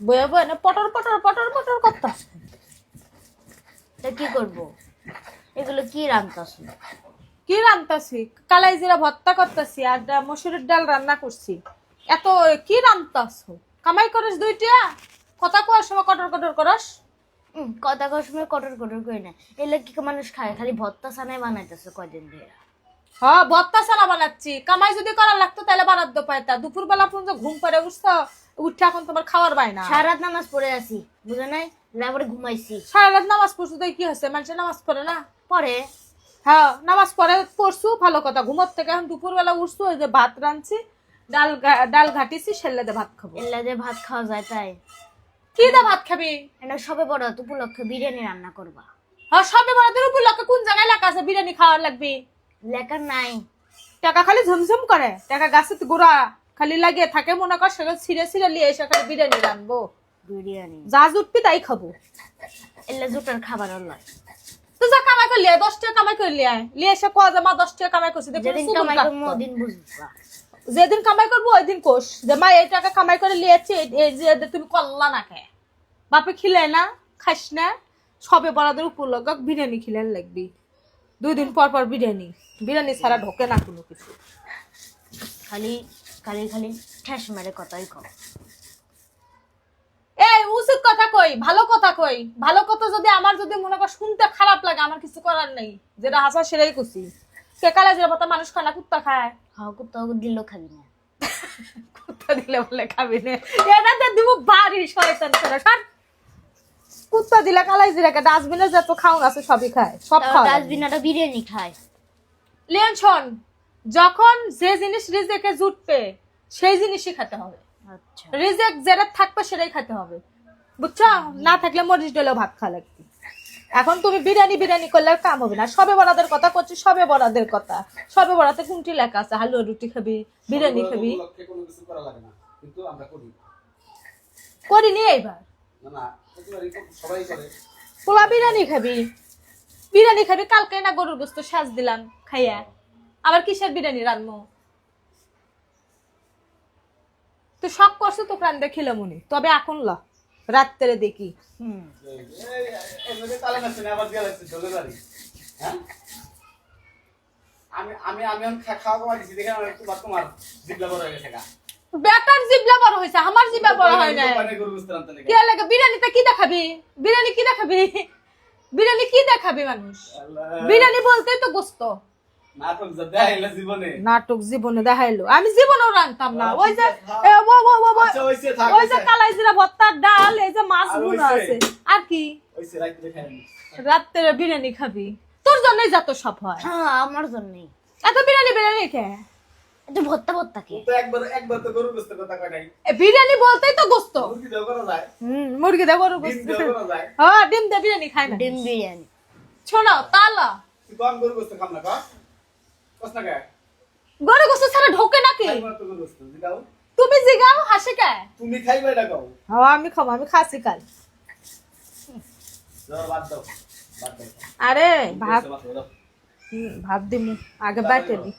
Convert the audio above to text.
বয়ে বয়ে না পটর পটর পটর পটর করতাস। তা কি করব? এগুলো কি রান্তাছ? কি রান্তাছি? কালাই জিরা ভর্তা করতেছি আর মসুরের ডাল রান্না করছি। এত কি রান্তাছ? কামাই করিস দুইটা, কথা কোয়ার সময় কটর কটর করস। কথা কর সময় কটর কটর করি না। এগুলো কি মানুষ খায়? খালি ভর্তা সানাই বানাইতেছে কয়দিন ধরে। হ্যাঁ ভর্তা ছাড়া বানাচ্ছি। কামাই যদি করার লাগতো তাহলে বানাদ্দ পাইতা। দুপুর বেলা পর্যন্ত ঘুম পাড়ে উঠছো, উঠে এখন তোমার খাওয়ার বাই না। সারা রাত নামাজ পড়ে আছি, বুঝে নাই? তারপরে ঘুমাইছি। সারা রাত নামাজ পড়ছো তো কি হচ্ছে? মানুষের নামাজ পড়ে না? পরে হ্যাঁ নামাজ পড়ে পড়ছু ভালো কথা। ঘুমোর থেকে এখন দুপুর বেলা উঠছো, ওই যে ভাত রাঁধছি, ডাল ঘাটিছি, সেল্লাতে ভাত খাবো। এল্লা যে ভাত খাওয়া যায় তাই? কি দা ভাত খাবি? এটা সবে বড় উপলক্ষে বিরিয়ানি রান্না করবা। হ্যাঁ সবে বড়দের উপলক্ষে কোন জায়গায় লেখা আছে বিরিয়ানি খাওয়ার লাগবে? লেখা নাই। টাকা খালি ঝুমঝুম করে, টাকা গাছে গোড়া খালি লাগিয়ে থাকে, মনে কর সেগুলো ছিঁড়ে ছিঁড়ে নিয়ে এসে খালি বিরিয়ানি রানবো। বিরিয়ানি যা জুটবি তাই খাবো। এল্লা জুটার খাবার লয়। তো যা কামাই করলি 10 টাকা কামাই করলি, লিয়ে এসে কয় যে মা 10 টাকা কামাই করছি। যেদিন কামাই করবো ওদিন বুঝবা। যেদিন কামাই করবো ওই দিন কোষ যে মা এই টাকা কামাই করে লিয়েছি, এই যে তুমি করলা না কে বাপে খিলে না খাস না। সবে বড়দের উপলক্ষ বিরিয়ানি খিলেন লাগবি। 2 দিন পর পর বিরিয়ানি, বিরিয়ানি ছাড়া ঢোকে না কোনো কিছু। খালি খালি খালি ঠেস মেরে কথাই কও। এই উচিত কথা কই, ভালো কথা কই। ভালো কথা যদি আমার যদি মনে কর শুনতে খারাপ লাগে, আমার কিছু করার নেই। যেটা হাসা সেটাই কুছি। কে কালে যে মতো মানুষ খায় না, কুত্তা খায়। হাও কুত্তা দিলেও খাবি না। কুত্তা দিলে বলে খাবি না, এটাতে দিব বাড়ি শয়তান করে। কুত্তা দিলে কালাই জিরাকে ডাস্টবিনে যত খাওন আছে সবই খায়, সব খায়। ডাস্টবিনটা বিরিয়ানি খায়। লেন শোন, যখন যে জিনিস রিজেকে জুটবে সেই জিনিসই খেতে হবে। আচ্ছা রিজেক যেটা থাকবে সেটাই খেতে হবে, বুঝছো? না থাকলে মরিচ ডলেও ভাত খাওয়া লাগবে। এখন তুমি বিরিয়ানি বিরিয়ানি করলে কাম হবে না। সবে বড়াদের কথা করছি, সবে বড়াদের কথা। সবে বড়াতে কোনটি লেখা আছে হালুয়া রুটি খাবি, বিরিয়ানি খাবি? কোনো কিছু করা লাগে না, কিন্তু আমরা করি। করিনি এইবার। না না, সবাই করে। পোলা বিরিয়ানি খাবি, বিরিয়ানি খাবি। কালকে না গরুর গোস্ত সাজ দিলাম খাইয়া, আবার কিসের বিরিয়ানি রানবো? তুই শখ করছো তো প্রাণ দেখিল মনে, তবে এখন ল রাত্রে দেখি। বেটার জিবলা বড় হয়েছে, আমার জিবা বড় হয় না। কে লাগে বিরিয়ানিটা কি দেখাবি? বিরিয়ানি কি দেখাবি? বিরিয়ানি কি দেখাবি মানুষ? বিরিয়ানি বলতেই তো গোস্ত। নাটক জীবনে দেখাইলো, আমি জীবনেও রান্তাম না। ওই যে ওই যে কালাই জিরা ভর্তার ডাল, এই যে মাছ গুলো আছে, আর কি? রাত্রে বিরিয়ানি খাবি? তোর জন্যই যত সব হয়। হ্যাঁ আমার জন্যই। এত বিরিয়ানি বিরিয়ানি কে? এটা ভর্তা ভর্তা কে? বিরিয়ানি বলতেই তো গোস্ত। মুরগি দে গরু গোস্ত। ডিম দেওয়া যায়। হ্যাঁ ডিম দে, বিরিয়ানি খাই না। ডিম বিরিয়ানি। শোনো তালা, গরু গোস্ত ছাড়া ঢোকে নাকি? তুমি জিগাও হাসি কে? তুমি খাইবে না গাও। হ্যাঁ আমি খাবো, আমি খাসি কাল। বাদ দাও, বাদ দাও। আরে ভাত বাদ দাও। ভাত দিমু আগে বাইতে দি।